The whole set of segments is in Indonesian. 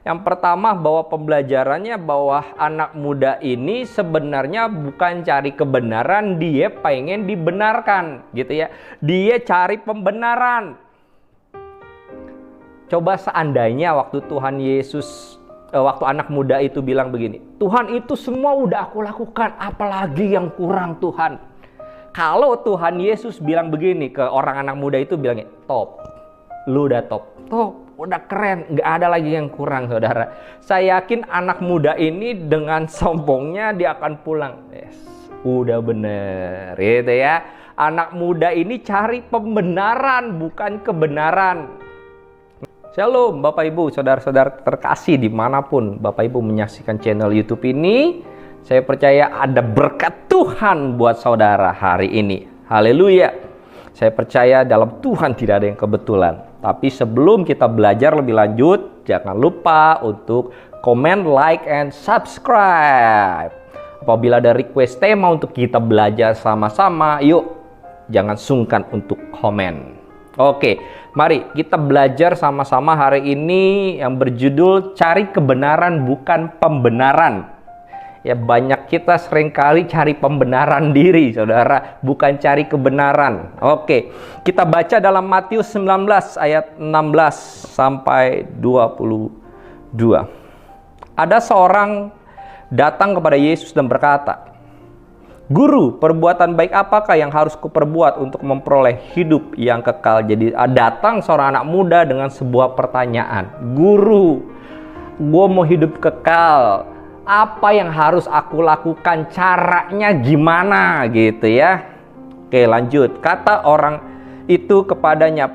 Yang pertama, bahwa pembelajarannya bahwa anak muda ini sebenarnya bukan cari kebenaran, dia pengen dibenarkan gitu ya. Dia cari pembenaran. Coba seandainya waktu Tuhan Yesus, waktu anak muda itu bilang begini, Tuhan itu semua udah aku lakukan, apalagi yang kurang Tuhan. Kalau Tuhan Yesus bilang begini ke orang anak muda itu, bilangnya, top, lu udah top, udah keren, nggak ada lagi yang kurang saudara. Saya yakin anak muda ini dengan sombongnya dia akan pulang. Yes, udah bener gitu ya. Anak muda ini cari pembenaran bukan kebenaran. Shalom Bapak Ibu, saudara-saudara terkasih dimanapun Bapak Ibu menyaksikan channel YouTube ini. Saya percaya ada berkat Tuhan buat saudara hari ini. Haleluya. Saya percaya dalam Tuhan tidak ada yang kebetulan. Tapi sebelum kita belajar lebih lanjut, jangan lupa untuk komen, like, and subscribe. Apabila ada request tema untuk kita belajar sama-sama, yuk jangan sungkan untuk komen. Oke, mari kita belajar sama-sama hari ini yang berjudul cari kebenaran bukan pembenaran. Ya, banyak kita seringkali cari pembenaran diri, saudara, bukan cari kebenaran. Oke, kita baca dalam Matius 19 ayat 16 sampai 22. Ada seorang datang kepada Yesus dan berkata, Guru, perbuatan baik apakah yang harus kuperbuat untuk memperoleh hidup yang kekal? Jadi datang seorang anak muda dengan sebuah pertanyaan. Guru, gue mau hidup kekal. Apa yang harus aku lakukan? Caranya gimana? Gitu ya. Oke, lanjut. Kata orang itu kepadanya,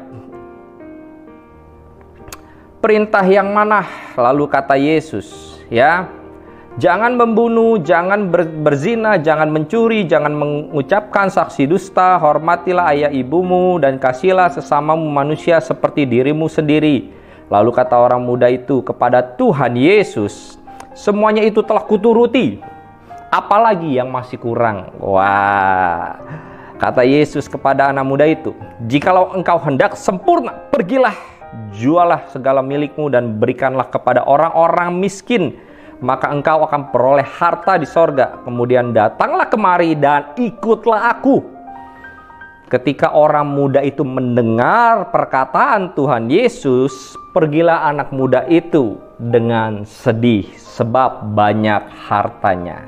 perintah yang mana? Lalu kata Yesus, ya, jangan membunuh, jangan berzina, jangan mencuri, jangan mengucapkan saksi dusta, hormatilah ayah ibumu, dan kasihlah sesamamu manusia seperti dirimu sendiri. Lalu kata orang muda itu kepada Tuhan Yesus, semuanya itu telah kuturuti, apalagi yang masih kurang? Wah, kata Yesus kepada anak muda itu, jikalau engkau hendak sempurna, pergilah, jualah segala milikmu dan berikanlah kepada orang-orang miskin, maka engkau akan peroleh harta di sorga. Kemudian datanglah kemari dan ikutlah aku. Ketika orang muda itu mendengar perkataan Tuhan Yesus, pergilah anak muda itu dengan sedih sebab banyak hartanya.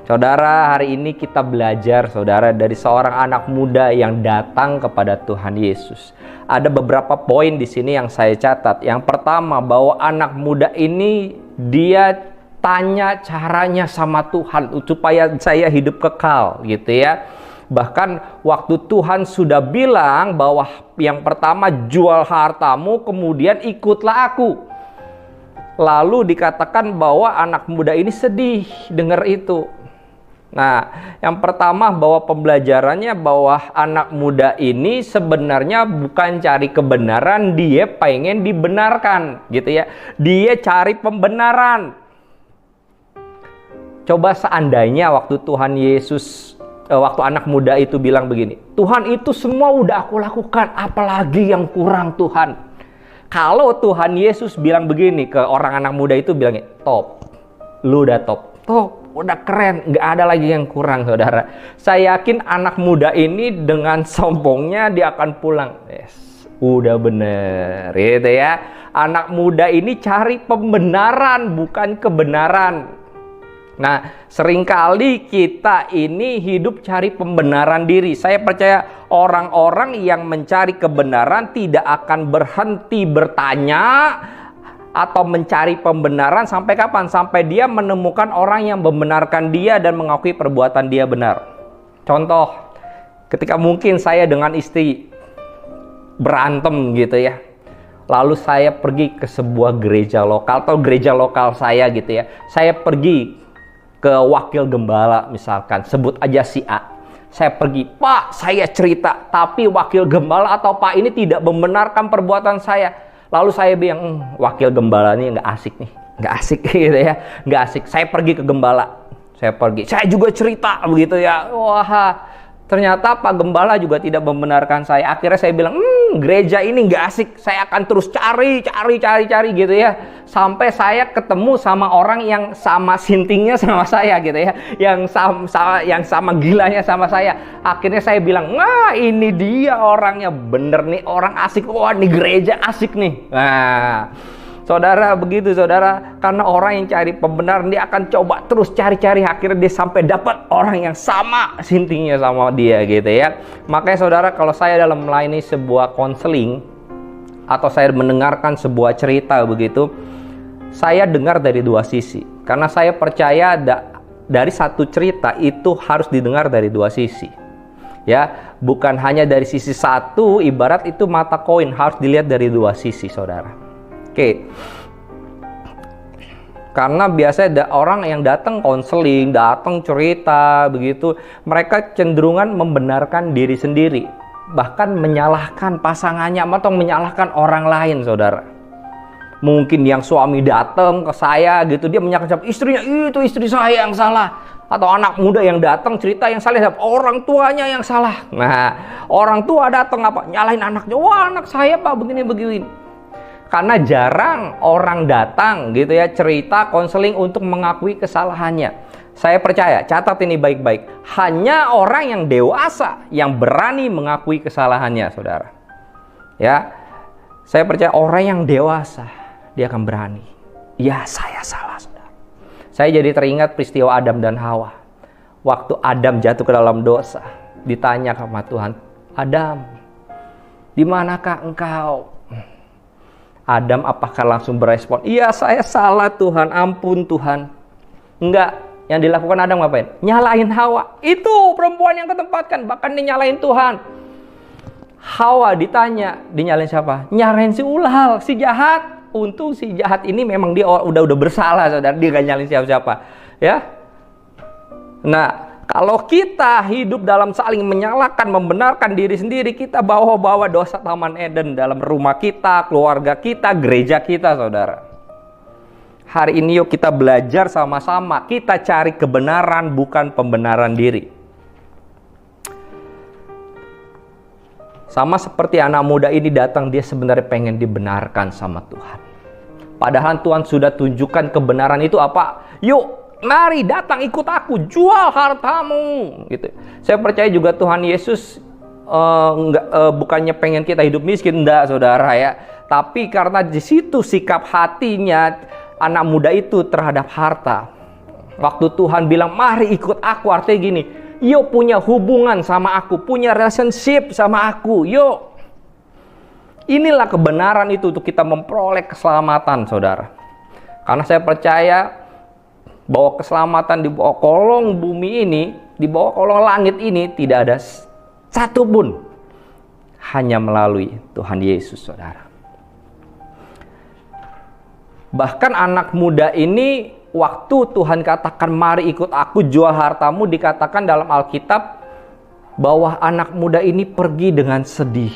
Saudara, hari ini kita belajar, saudara, dari seorang anak muda yang datang kepada Tuhan Yesus. Ada beberapa poin di sini yang saya catat. Yang pertama, bahwa anak muda ini dia tanya caranya sama Tuhan supaya saya hidup kekal, gitu ya. Bahkan waktu Tuhan sudah bilang bahwa yang pertama jual hartamu, kemudian ikutlah aku. Lalu dikatakan bahwa anak muda ini sedih dengar itu. Nah, yang pertama bahwa pembelajarannya bahwa anak muda ini sebenarnya bukan cari kebenaran, dia pengen dibenarkan, gitu ya. Dia cari pembenaran. Coba seandainya waktu Tuhan Yesus, waktu anak muda itu bilang begini, Tuhan itu semua udah aku lakukan, apalagi yang kurang Tuhan. Kalau Tuhan Yesus bilang begini ke orang anak muda itu, bilangnya, top, lu udah top, udah keren, nggak ada lagi yang kurang, saudara. Saya yakin anak muda ini dengan sombongnya dia akan pulang. Yes, udah bener, gitu ya. Anak muda ini cari pembenaran bukan kebenaran. Nah, seringkali kita ini hidup cari pembenaran diri. Saya percaya orang-orang yang mencari kebenaran tidak akan berhenti bertanya atau mencari pembenaran sampai kapan? Sampai dia menemukan orang yang membenarkan dia dan mengakui perbuatan dia benar. Contoh, ketika mungkin saya dengan istri berantem gitu ya, lalu saya pergi ke sebuah gereja lokal atau gereja lokal saya gitu ya, saya pergi ke wakil gembala misalkan, sebut aja si A. Saya pergi, Pak, saya cerita, tapi wakil gembala atau Pak ini tidak membenarkan perbuatan saya. Lalu saya bilang, wakil gembala ini nggak asik nih, nggak asik gitu ya, nggak asik. Saya pergi ke gembala, saya juga cerita begitu ya. Wah, ternyata Pak Gembala juga tidak membenarkan saya. Akhirnya saya bilang, gereja ini nggak asik, saya akan terus cari gitu ya, sampai saya ketemu sama orang yang sama sintingnya sama saya gitu ya, yang sama gilanya sama saya. Akhirnya saya bilang, nah ini dia orangnya, bener nih orang asik, wah ini gereja asik nih. Nah, saudara, begitu saudara, karena orang yang cari pembenaran dia akan coba terus cari-cari, akhirnya dia sampai dapat orang yang sama sintingnya sama dia gitu ya. Makanya saudara, kalau saya dalam melayani sebuah konseling atau saya mendengarkan sebuah cerita begitu, saya dengar dari dua sisi, karena saya percaya dari satu cerita itu harus didengar dari dua sisi ya, bukan hanya dari sisi satu. Ibarat itu mata koin, harus dilihat dari dua sisi saudara. Oke. Karena biasanya ada orang yang datang konseling, datang cerita begitu, mereka cenderungan membenarkan diri sendiri, bahkan menyalahkan pasangannya atau menyalahkan orang lain, saudara. Mungkin yang suami datang ke saya gitu, dia menyalahkan istrinya, itu istri saya yang salah. Atau anak muda yang datang cerita yang salah, orang tuanya yang salah. Nah, orang tua datang apa? Nyalahin anaknya, wah anak saya pak begini. Karena jarang orang datang gitu ya, cerita konseling untuk mengakui kesalahannya. Saya percaya, catat ini baik-baik, hanya orang yang dewasa yang berani mengakui kesalahannya, saudara. Ya, saya percaya orang yang dewasa dia akan berani. Ya, saya salah, saudara. Saya jadi teringat peristiwa Adam dan Hawa. Waktu Adam jatuh ke dalam dosa, ditanya sama Tuhan, Adam, di manakah engkau? Adam apakah langsung berespon, iya saya salah Tuhan, ampun Tuhan? Enggak, yang dilakukan Adam ngapain? Nyalain Hawa. Itu perempuan yang ketempatkan, bahkan dia nyalain Tuhan. Hawa ditanya, dinyalain siapa? Nyalain si ulal, si jahat. Untung si jahat ini memang dia udah bersalah, saudara, dia gak nyalain siapa-siapa ya. Nah, kalau kita hidup dalam saling menyalahkan, membenarkan diri sendiri, kita bawa-bawa dosa Taman Eden dalam rumah kita, keluarga kita, gereja kita, saudara. Hari ini yuk kita belajar sama-sama, kita cari kebenaran bukan pembenaran diri. Sama seperti anak muda ini datang, dia sebenarnya pengen dibenarkan sama Tuhan. Padahal Tuhan sudah tunjukkan kebenaran itu apa? Yuk, mari datang ikut aku, jual hartamu gitu. Saya percaya juga Tuhan Yesus bukannya pengen kita hidup miskin, enggak saudara ya. Tapi karena di situ sikap hatinya anak muda itu terhadap harta. Waktu Tuhan bilang mari ikut aku, artinya gini, yuk punya hubungan sama aku, punya relationship sama aku, yuk. Inilah kebenaran itu untuk kita memperoleh keselamatan, saudara. Karena saya percaya bahwa keselamatan di bawah kolong bumi ini, di bawah kolong langit ini tidak ada satu pun, hanya melalui Tuhan Yesus, saudara. Bahkan anak muda ini, waktu Tuhan katakan mari ikut aku, jual hartamu, dikatakan dalam Alkitab bahwa anak muda ini pergi dengan sedih.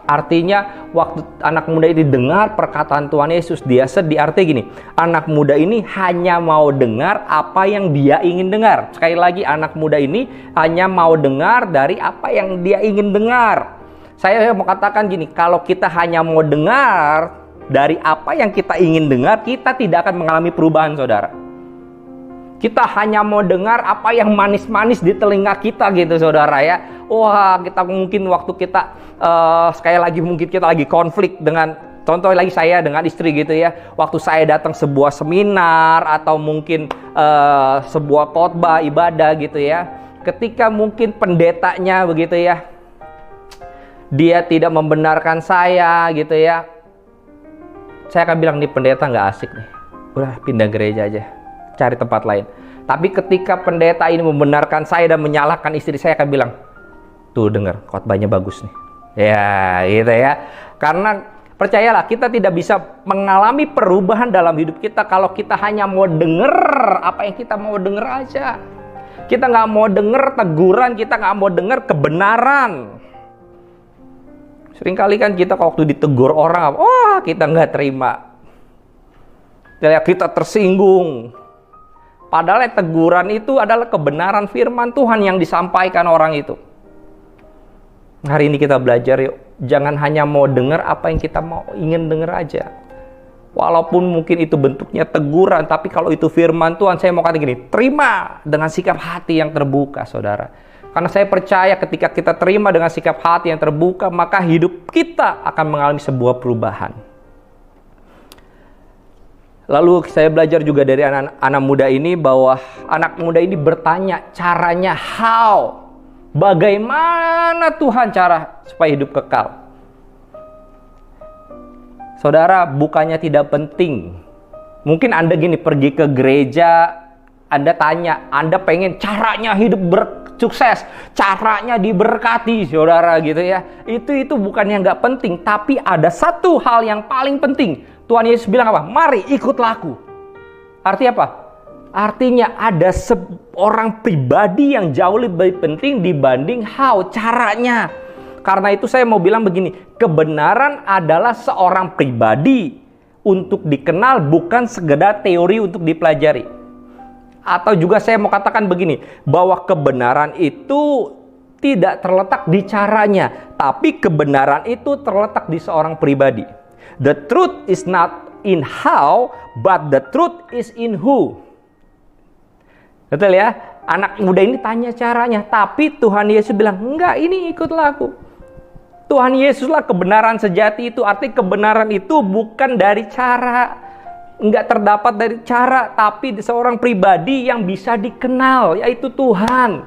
Artinya waktu anak muda ini dengar perkataan Tuhan Yesus, dia sedih. Artinya gini, anak muda ini hanya mau dengar apa yang dia ingin dengar. Sekali lagi, anak muda ini hanya mau dengar dari apa yang dia ingin dengar. Saya mau katakan gini, kalau kita hanya mau dengar dari apa yang kita ingin dengar, kita tidak akan mengalami perubahan, saudara. Kita hanya mau dengar apa yang manis-manis di telinga kita gitu, saudara ya. Wah, kita mungkin waktu kita sekali lagi mungkin kita lagi konflik dengan, contoh lagi saya dengan istri gitu ya. Waktu saya datang sebuah seminar atau mungkin sebuah khotbah ibadah gitu ya. Ketika mungkin pendetanya begitu ya, dia tidak membenarkan saya gitu ya, saya akan bilang nih pendeta nggak asik nih, udah pindah gereja aja, cari tempat lain. Tapi ketika pendeta ini membenarkan saya dan menyalahkan istri, saya akan bilang, tuh dengar khotbahnya bagus nih. Ya gitu ya. Karena percayalah, kita tidak bisa mengalami perubahan dalam hidup kita kalau kita hanya mau denger apa yang kita mau denger aja. Kita nggak mau denger teguran, kita nggak mau denger kebenaran. Seringkali kan kita waktu ditegur orang, wah kita nggak terima, kita tersinggung. Padahal teguran itu adalah kebenaran firman Tuhan yang disampaikan orang itu. Hari ini kita belajar yuk. Jangan hanya mau dengar apa yang kita ingin dengar aja. Walaupun mungkin itu bentuknya teguran, tapi kalau itu firman Tuhan, saya mau kata gini, terima dengan sikap hati yang terbuka, saudara. Karena saya percaya ketika kita terima dengan sikap hati yang terbuka, maka hidup kita akan mengalami sebuah perubahan. Lalu saya belajar juga dari anak muda ini, bahwa anak muda ini bertanya caranya how. Bagaimana Tuhan cara supaya hidup kekal? Saudara, bukannya tidak penting. Mungkin Anda gini, pergi ke gereja, Anda tanya, Anda pengen caranya hidup bersukses, caranya diberkati, saudara, gitu ya. Itu bukan yang nggak penting, tapi ada satu hal yang paling penting. Tuhan Yesus bilang apa? Mari ikutlah aku. Artinya apa? Artinya ada seorang pribadi yang jauh lebih penting dibanding how, caranya. Karena itu saya mau bilang begini, kebenaran adalah seorang pribadi untuk dikenal, bukan sekedar teori untuk dipelajari. Atau juga saya mau katakan begini, bahwa kebenaran itu tidak terletak di caranya, tapi kebenaran itu terletak di seorang pribadi. The truth is not in how, but the truth is in who. Betul ya? Anak muda ini tanya caranya, tapi Tuhan Yesus bilang, enggak, ini ikutlah aku. Tuhan Yesuslah kebenaran sejati itu. Artinya kebenaran itu bukan dari cara, enggak terdapat dari cara, tapi seorang pribadi yang bisa dikenal, yaitu Tuhan.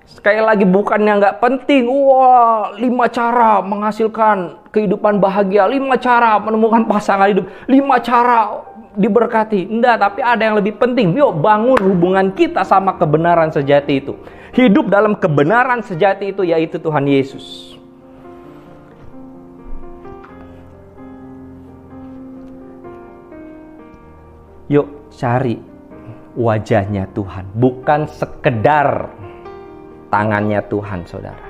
Sekali lagi, bukannya nggak penting. Wah, 5 cara menghasilkan kehidupan bahagia, 5 cara menemukan pasangan hidup, 5 cara diberkati. Enggak, tapi ada yang lebih penting. Yuk bangun hubungan kita sama kebenaran sejati itu. Hidup dalam kebenaran sejati itu, yaitu Tuhan Yesus. Yuk cari wajahnya Tuhan, bukan sekedar tangannya Tuhan, saudara.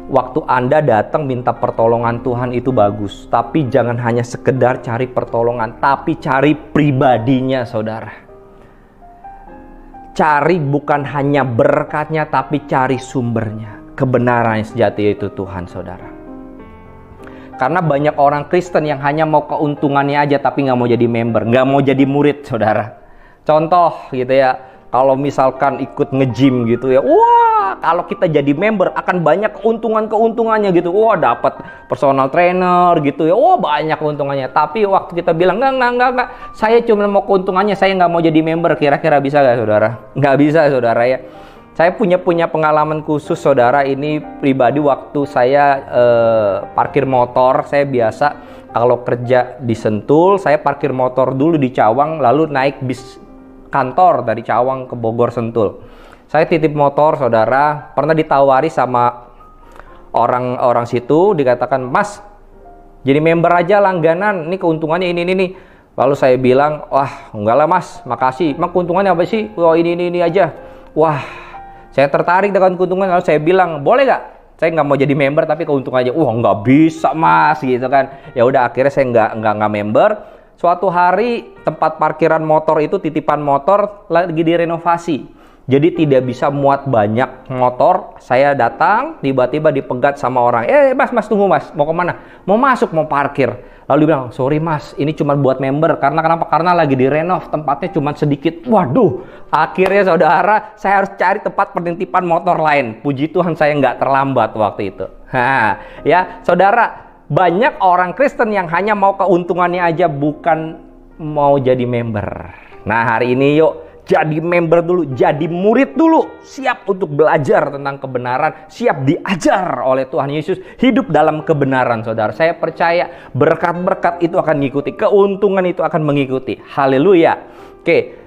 Waktu Anda datang minta pertolongan Tuhan itu bagus, tapi jangan hanya sekedar cari pertolongan, tapi cari pribadinya, saudara. Cari bukan hanya berkatnya, tapi cari sumbernya. Kebenaran yang sejati yaitu Tuhan, saudara. Karena banyak orang Kristen yang hanya mau keuntungannya aja, tapi nggak mau jadi member, nggak mau jadi murid, saudara. Contoh gitu ya, kalau misalkan ikut nge-gym gitu ya, wah, kalau kita jadi member akan banyak keuntungannya gitu. Wah, dapat personal trainer gitu ya. Wah, banyak keuntungannya. Tapi waktu kita bilang enggak, saya cuma mau keuntungannya, saya nggak mau jadi member. Kira-kira bisa nggak, saudara? Nggak bisa, saudara ya. Saya punya pengalaman khusus, saudara. Ini pribadi, waktu saya parkir motor. Saya biasa kalau kerja di Sentul, saya parkir motor dulu di Cawang, lalu naik bis kantor dari Cawang ke Bogor Sentul. Saya titip motor, saudara. Pernah ditawari sama orang situ, dikatakan, Mas, jadi member aja langganan, ini keuntungannya ini. Lalu saya bilang, wah, enggak lah Mas, makasih. Emang keuntungannya apa sih? Wah, ini aja. Wah, saya tertarik dengan keuntungan. Lalu saya bilang, boleh nggak? Saya nggak mau jadi member, tapi keuntungannya, wah, nggak bisa Mas, gitu kan. Ya udah, akhirnya saya nggak member. Suatu hari tempat parkiran motor itu, titipan motor lagi direnovasi. Jadi tidak bisa muat banyak motor. Saya datang, tiba-tiba dipegat sama orang. Mas, tunggu Mas, mau kemana? Mau masuk, mau parkir. Lalu dia bilang, sorry Mas, ini cuma buat member. Kenapa? Karena lagi direnov, tempatnya cuma sedikit. Waduh, akhirnya saudara, saya harus cari tempat penitipan motor lain. Puji Tuhan saya nggak terlambat waktu itu. Ya, saudara, banyak orang Kristen yang hanya mau keuntungannya aja, bukan mau jadi member. Nah, hari ini yuk jadi member dulu, jadi murid dulu, siap untuk belajar tentang kebenaran, siap diajar oleh Tuhan Yesus, hidup dalam kebenaran, saudara. Saya percaya berkat-berkat itu akan mengikuti, keuntungan itu akan mengikuti. Haleluya. Oke.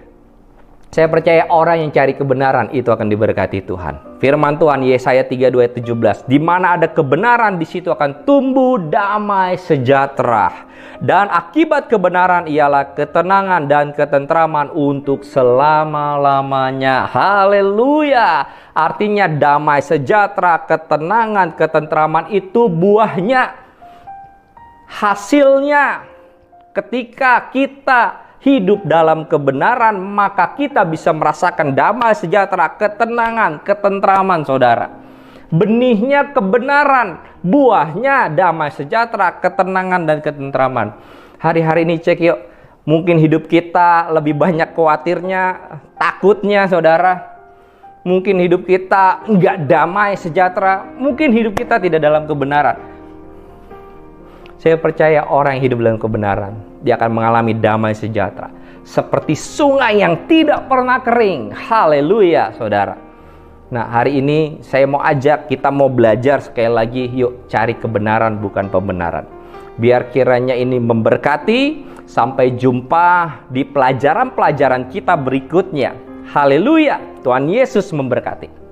Saya percaya orang yang cari kebenaran itu akan diberkati Tuhan. Firman Tuhan Yesaya 32:17, di mana ada kebenaran, di situ akan tumbuh damai sejahtera. Dan akibat kebenaran ialah ketenangan dan ketentraman untuk selama-lamanya. Haleluya. Artinya damai sejahtera, ketenangan, ketentraman itu buahnya, hasilnya ketika kita hidup dalam kebenaran, maka kita bisa merasakan damai sejahtera, ketenangan, ketentraman, saudara. Benihnya kebenaran, buahnya damai sejahtera, ketenangan dan ketentraman. Hari-hari ini cek yuk, mungkin hidup kita lebih banyak khawatirnya, takutnya saudara. Mungkin hidup kita nggak damai sejahtera, mungkin hidup kita tidak dalam kebenaran. Saya percaya orang yang hidup dalam kebenaran, dia akan mengalami damai sejahtera. Seperti sungai yang tidak pernah kering. Haleluya saudara. Nah hari ini saya mau ajak kita mau belajar sekali lagi, yuk cari kebenaran bukan pembenaran. Biar kiranya ini memberkati. Sampai jumpa di pelajaran-pelajaran kita berikutnya. Haleluya, Tuhan Yesus memberkati.